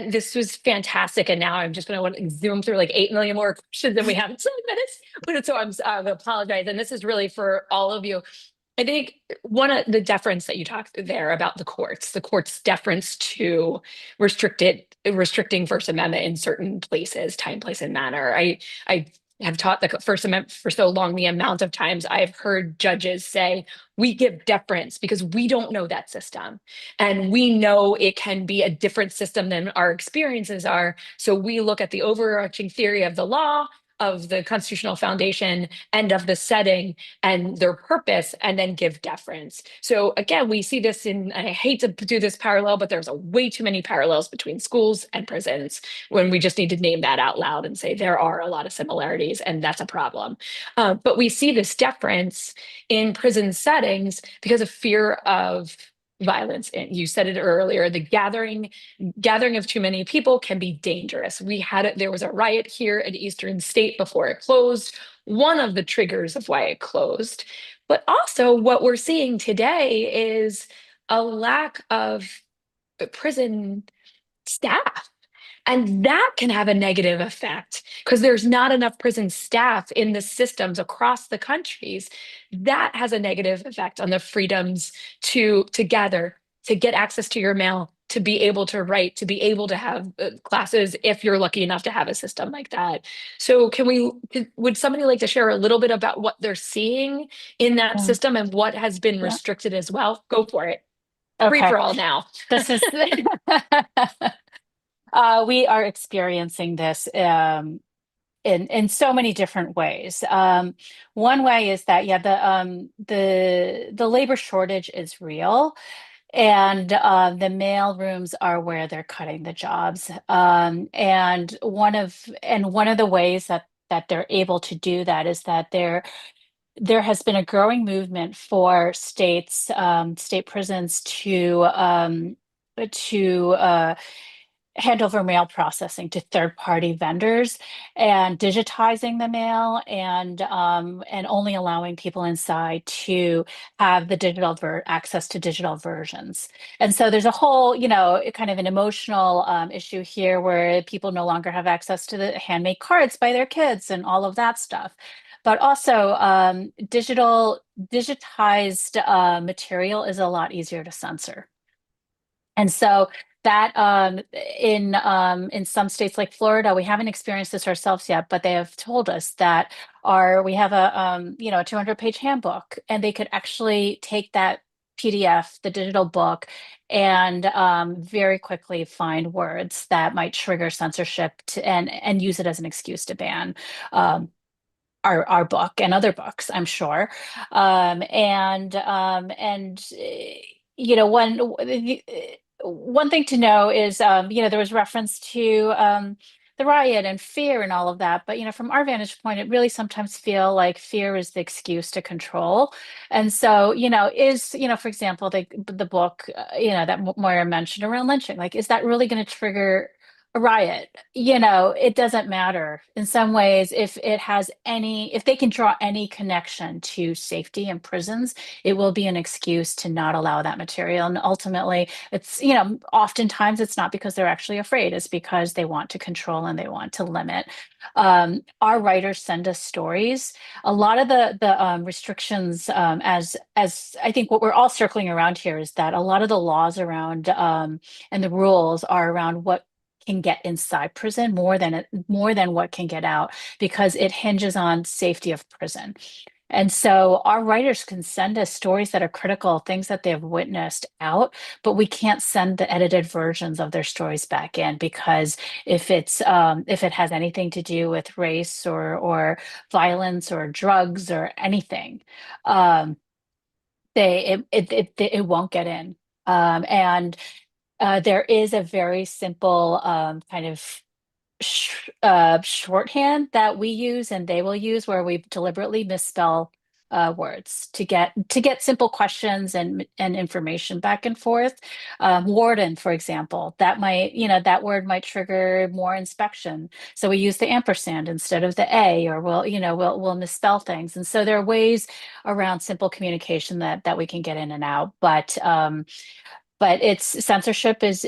this was fantastic. And now I'm just going to zoom through like 8 million more questions than we have in 7 minutes. But so I apologize. And this is really for all of you. I think one of the deference that you talked there about the court's deference to restricting First Amendment in certain places, time, place, and manner. I have taught the First Amendment for so long, the amount of times I've heard judges say, we give deference because we don't know that system. And we know it can be a different system than our experiences are. So we look at the overarching theory of the law, of the constitutional foundation, and of the setting and their purpose, and then give deference. So again, we see this and I hate to do this parallel, but there's way too many parallels between schools and prisons when we just need to name that out loud and say there are a lot of similarities, and that's a problem. But we see this deference in prison settings because of fear of violence. And you said it earlier, the gathering of too many people can be dangerous. There was a riot here at Eastern State before it closed, one of the triggers of why it closed. But also what we're seeing today is a lack of prison staff. And that can have a negative effect because there's not enough prison staff in the systems across the countries. That has a negative effect on the freedoms to gather, to get access to your mail, to be able to write, to be able to have classes if you're lucky enough to have a system like that. So would somebody like to share a little bit about what they're seeing in that system and what has been restricted as well? Go for it. Free for all now. This is we are experiencing this in so many different ways. One way is that the labor shortage is real, and the mail rooms are where they're cutting the jobs. And one of the ways that they're able to do that is that there has been a growing movement for state prisons to hand over mail processing to third-party vendors and digitizing the mail and only allowing people inside to have the access to digital versions. And so there's a whole, kind of an emotional issue here where people no longer have access to the handmade cards by their kids and all of that stuff. But also digitized material is a lot easier to censor. And so that in some states like Florida, we haven't experienced this ourselves yet, but they have told us that we have a 200-page handbook, and they could actually take that PDF, the digital book, and very quickly find words that might trigger censorship and use it as an excuse to ban our book and other books, I'm sure. One thing to know is, there was reference to the riot and fear and all of that. But, from our vantage point, it really sometimes feel like fear is the excuse to control. And so, for example, the book, that Moira mentioned around lynching, like, is that really going to trigger a riot? It doesn't matter in some ways. If they can draw any connection to safety in prisons, it will be an excuse to not allow that material. And ultimately, it's, oftentimes it's not because they're actually afraid, it's because they want to control and they want to limit. Our writers send us stories. A lot of the restrictions, as I think what we're all circling around here, is that a lot of the laws around and the rules are around what can get inside prison more than what can get out, because it hinges on safety of prison. And so our writers can send us stories that are critical, things that they've witnessed out, but we can't send the edited versions of their stories back in, because if it has anything to do with race or violence or drugs or anything, it won't get in. And there is a very simple kind of shorthand that we use and they will use, where we deliberately misspell words to get simple questions and information back and forth. Warden, for example, that word might trigger more inspection, so we use the ampersand instead of the A, or we'll misspell things. And so there are ways around simple communication that we can get in and out. But censorship is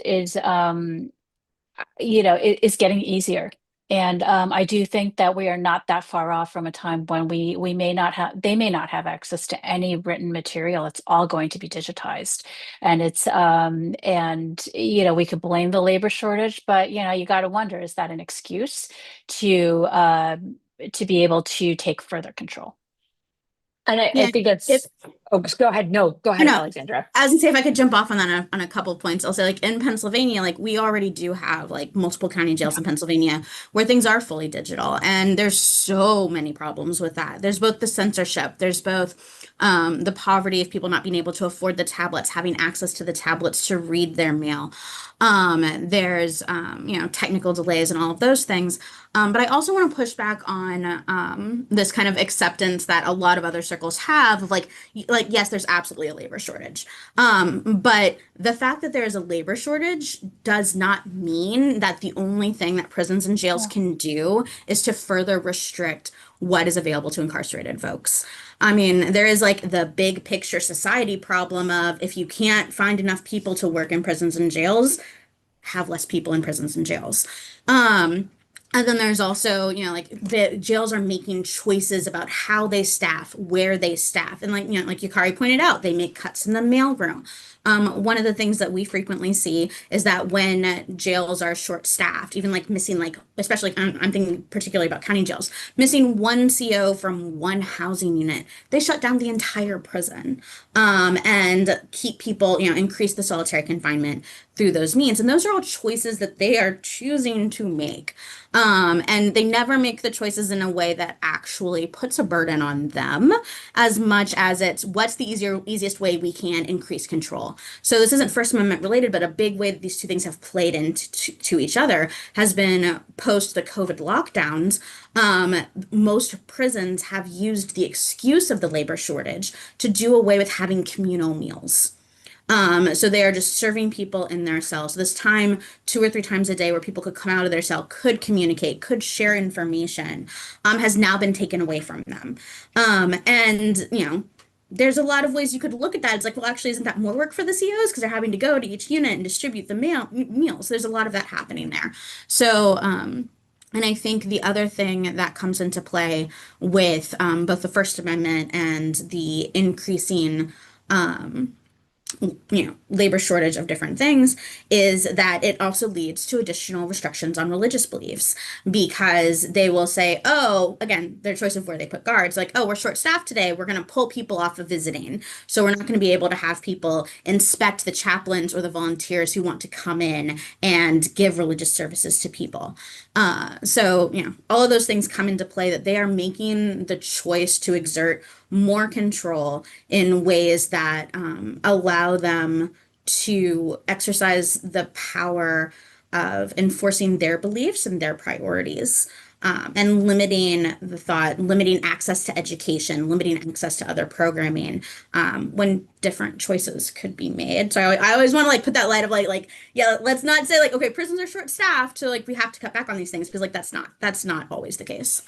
getting easier. And I do think that we are not that far off from a time when they may not have access to any written material. It's all going to be digitized. And we could blame the labor shortage, but you got to wonder, is that an excuse to be able to take further control? And I think that's, just go ahead. No, go ahead, Alexandra. I was gonna say, if I could jump off on that on a couple of points, I'll say, like, in Pennsylvania, like, we already do have like multiple county jails in Pennsylvania where things are fully digital, and there's so many problems with that. There's both the censorship, there's both the poverty of people not being able to afford the tablets, having access to the tablets to read their mail. There's technical delays and all of those things. But I also want to push back on this kind of acceptance that a lot of other circles have of like yes, there's absolutely a labor shortage. But the fact that there is a labor shortage does not mean that the only thing that prisons and jails can do is to further restrict what is available to incarcerated folks. I mean, there is like the big picture society problem of, if you can't find enough people to work in prisons and jails, have less people in prisons and jails. And then there's also, like, the jails are making choices about how they staff, where they staff. And like Yukari pointed out, they make cuts in the mailroom. One of the things that we frequently see is that when jails are short-staffed, even like missing, like, especially I'm thinking particularly about county jails, missing one CO from one housing unit, they shut down the entire prison and keep people, increase the solitary confinement through those means. And those are all choices that they are choosing to make. And they never make the choices in a way that actually puts a burden on them, as much as it's what's the easiest way we can increase control. So this isn't First Amendment related, but a big way that these two things have played into each other has been post the COVID lockdowns. Most prisons have used the excuse of the labor shortage to do away with having communal meals. So they are just serving people in their cells. So this time, 2 or 3 times a day, where people could come out of their cell, could communicate, could share information, has now been taken away from them. And there's a lot of ways you could look at that. It's like, well, actually, isn't that more work for the CEOs because they're having to go to each unit and distribute the meals? There's a lot of that happening there. So, and I think the other thing that comes into play with both the First Amendment and the increasing labor shortage of different things is that it also leads to additional restrictions on religious beliefs because they will say, oh, again, their choice of where they put guards, like, oh, we're short-staffed today. We're going to pull people off of visiting. So we're not going to be able to have people inspect the chaplains or the volunteers who want to come in and give religious services to people. So, all of those things come into play that they are making the choice to exert more control in ways that allow them to exercise the power of enforcing their beliefs and their priorities, and limiting the thought, limiting access to education, limiting access to other programming, when different choices could be made. So I always want to put that light of yeah, let's not say okay, prisons are short staffed, so we have to cut back on these things, because that's not always the case.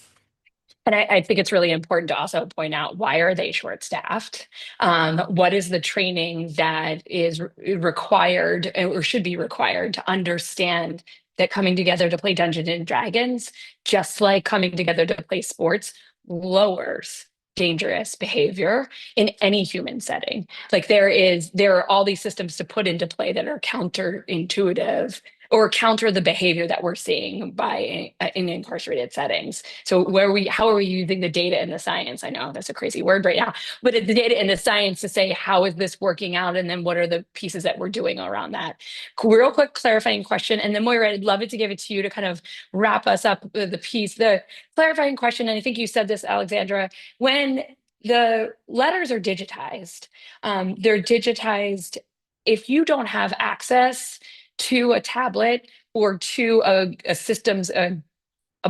And I think it's really important to also point out, why are they short-staffed? What is the training that is required or should be required to understand that coming together to play Dungeons and Dragons, just like coming together to play sports, lowers dangerous behavior in any human setting. There are all these systems to put into play that are counterintuitive or counter the behavior that we're seeing in incarcerated settings. So how are we using the data and the science? I know that's a crazy word right now, but the data and the science to say, how is this working out? And then what are the pieces that we're doing around that? Real quick clarifying question. And then Moira, I'd love it to give it to you to kind of wrap us up with the clarifying question. And I think you said this, Alexandra, when the letters are digitized, they're digitized. If you don't have access to a tablet or to a systems, a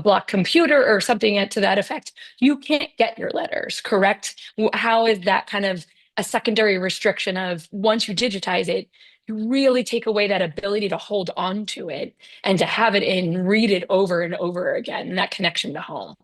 block computer or something to that effect, you can't get your letters, correct? How is that kind of a secondary restriction of, once you digitize it, you really take away that ability to hold on to it and to have it and read it over and over again, and that connection to home?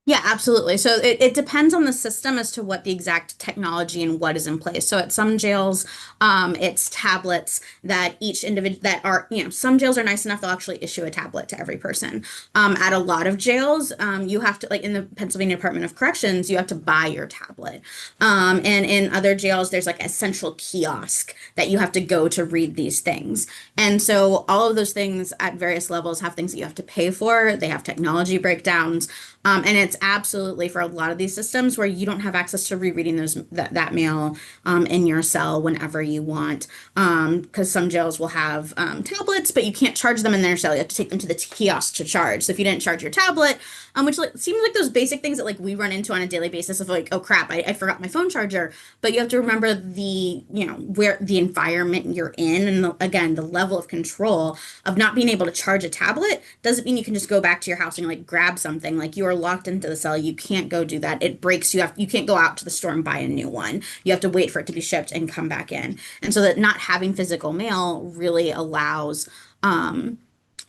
Yeah, absolutely. So it depends on the system as to what the exact technology and what is in place. So at some jails, it's tablets that each individual that are, some jails are nice enough, they'll actually issue a tablet to every person. At a lot of jails, you have to, like in the Pennsylvania Department of Corrections, you have to buy your tablet. And in other jails, there's a central kiosk that you have to go to read these things. And so all of those things at various levels have things that you have to pay for. They have technology breakdowns. And it's absolutely for a lot of these systems where you don't have access to rereading that mail in your cell whenever you want. Because some jails will have tablets, but you can't charge them in their cell. You have to take them to the kiosk to charge. So if you didn't charge your tablet, which seems like those basic things that we run into on a daily basis of oh crap, I forgot my phone charger. But you have to remember where the environment you're in, and again, the level of control of not being able to charge a tablet doesn't mean you can just go back to your house and grab something. You are locked into the cell. You can't go do that. It breaks. You can't go out to the store and buy a new one. You have to wait for it to be shipped and come back in. And so that not having physical mail really allows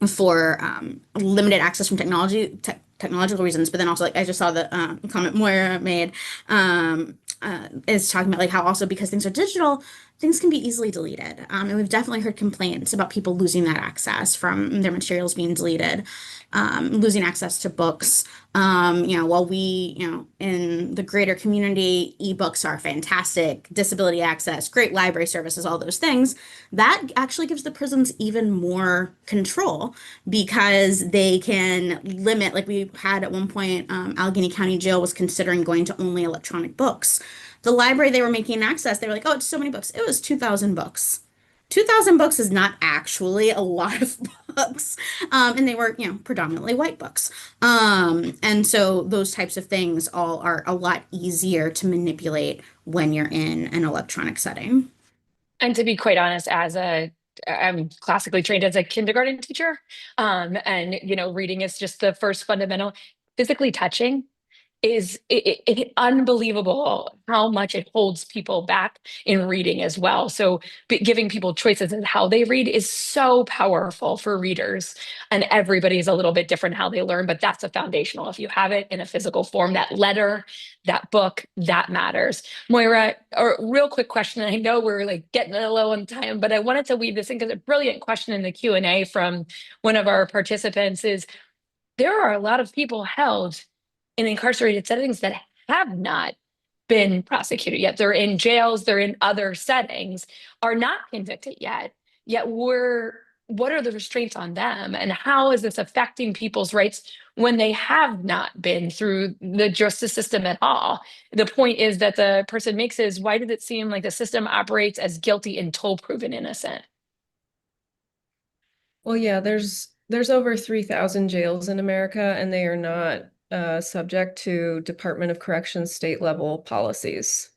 for limited access from technological reasons. But then also, I just saw the comment Moira made is talking about how also, because things are digital, things can be easily deleted. And we've definitely heard complaints about people losing that access from their materials being deleted, losing access to books. While we, in the greater community, ebooks are fantastic, disability access, great library services, all those things, that actually gives the prisons even more control, because they can limit, we had at one point, Allegheny County Jail was considering going to only electronic books. The library they were making access, they were like, oh, it's so many books. It was 2,000 books. 2,000 books is not actually a lot of books. And they were, predominantly white books. And so those types of things all are a lot easier to manipulate when you're in an electronic setting. And to be quite honest, I'm classically trained as a kindergarten teacher. And reading is just the first fundamental. Physically touching is unbelievable how much it holds people back in reading as well. So giving people choices in how they read is so powerful for readers. And everybody is a little bit different how they learn, but that's a foundational. If you have it in a physical form, that letter, that book, that matters. Moira, a real quick question. I know we're like getting a low on time, but I wanted to weave this in because a brilliant question in the Q&A from one of our participants is, there are a lot of people held in incarcerated settings that have not been prosecuted yet. They're in jails, they're in other settings, are not convicted yet what are the restraints on them? And how is this affecting people's rights when they have not been through the justice system at all? The point is that the person makes is, why did it seem like the system operates as guilty until proven innocent? Well, yeah, there's over 3,000 jails in America, and they are not subject to Department of Corrections state level policies.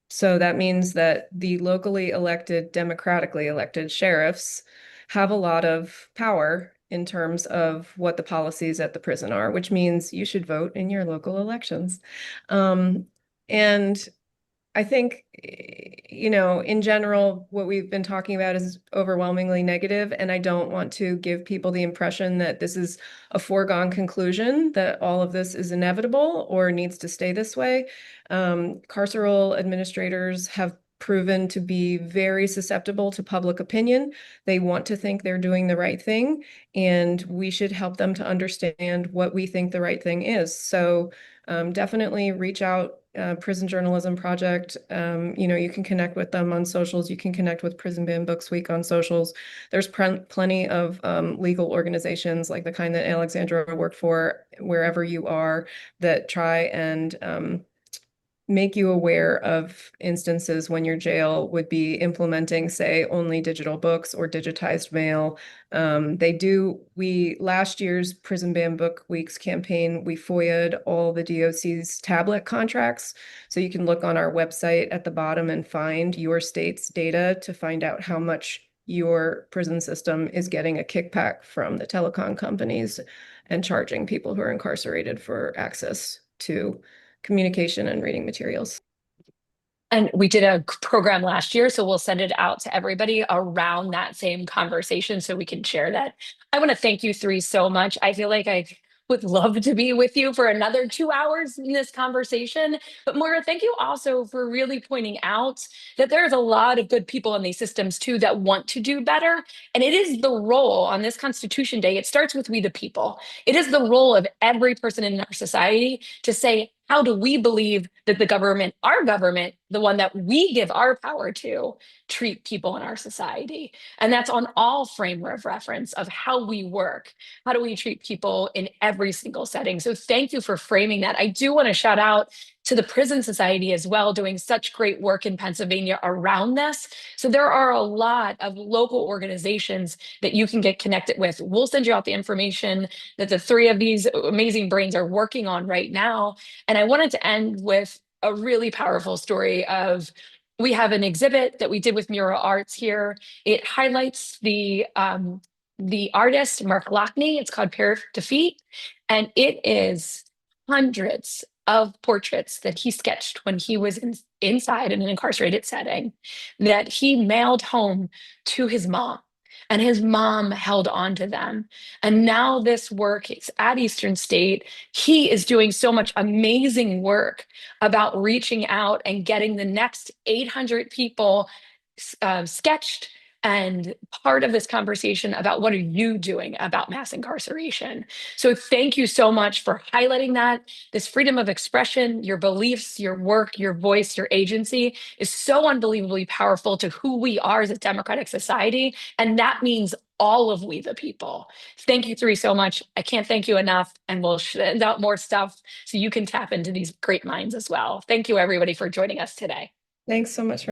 So that means that the locally elected, democratically elected sheriffs have a lot of power in terms of what the policies at the prison are, which means you should vote in your local elections. And I think, in general, what we've been talking about is overwhelmingly negative, and I don't want to give people the impression that this is a foregone conclusion, that all of this is inevitable or needs to stay this way. Carceral administrators have proven to be very susceptible to public opinion. They want to think they're doing the right thing, and we should help them to understand what we think the right thing is. So definitely reach out. Prison Journalism Project. You can connect with them on socials. You can connect with Prison Ban Books Week on socials. There's plenty of legal organizations like the kind that Alexandra worked for, wherever you are, that try and make you aware of instances when your jail would be implementing, say, only digital books or digitized mail. Last year's Prison Ban Book Weeks campaign, we FOIA'd all the DOC's tablet contracts. So you can look on our website at the bottom and find your state's data to find out how much your prison system is getting a kickback from the telecom companies and charging people who are incarcerated for access to communication and reading materials. And we did a program last year, so we'll send it out to everybody around that same conversation so we can share that. I want to thank you three so much. I feel like I would love to be with you for another 2 hours in this conversation. But Moira, thank you also for really pointing out that there's a lot of good people in these systems too that want to do better. And it is the role on this Constitution Day, it starts with we the people. It is the role of every person in our society to say, how do we believe that the government, our government, the one that we give our power to, treat people in our society? And that's on all frame of reference of how we work. How do we treat people in every single setting? So thank you for framing that. I do want to shout out to the Prison Society as well, doing such great work in Pennsylvania around this. So there are a lot of local organizations that you can get connected with. We'll send you out the information that the three of these amazing brains are working on right now. And I wanted to end with a really powerful story of, we have an exhibit that we did with Mural Arts here. It highlights the artist, Mark Lockney. It's called Pair of Defeat. And it is hundreds of portraits that he sketched when he was inside in an incarcerated setting that he mailed home to his mom. And his mom held on to them. And now this work is at Eastern State. He is doing so much amazing work about reaching out and getting the next 800 people sketched and part of this conversation about what are you doing about mass incarceration. So thank you so much for highlighting that. This freedom of expression, your beliefs, your work, your voice, your agency is so unbelievably powerful to who we are as a democratic society. And that means all of we the people. Thank you three so much. I can't thank you enough, and we'll send out more stuff so you can tap into these great minds as well. Thank you everybody for joining us today. Thanks so much.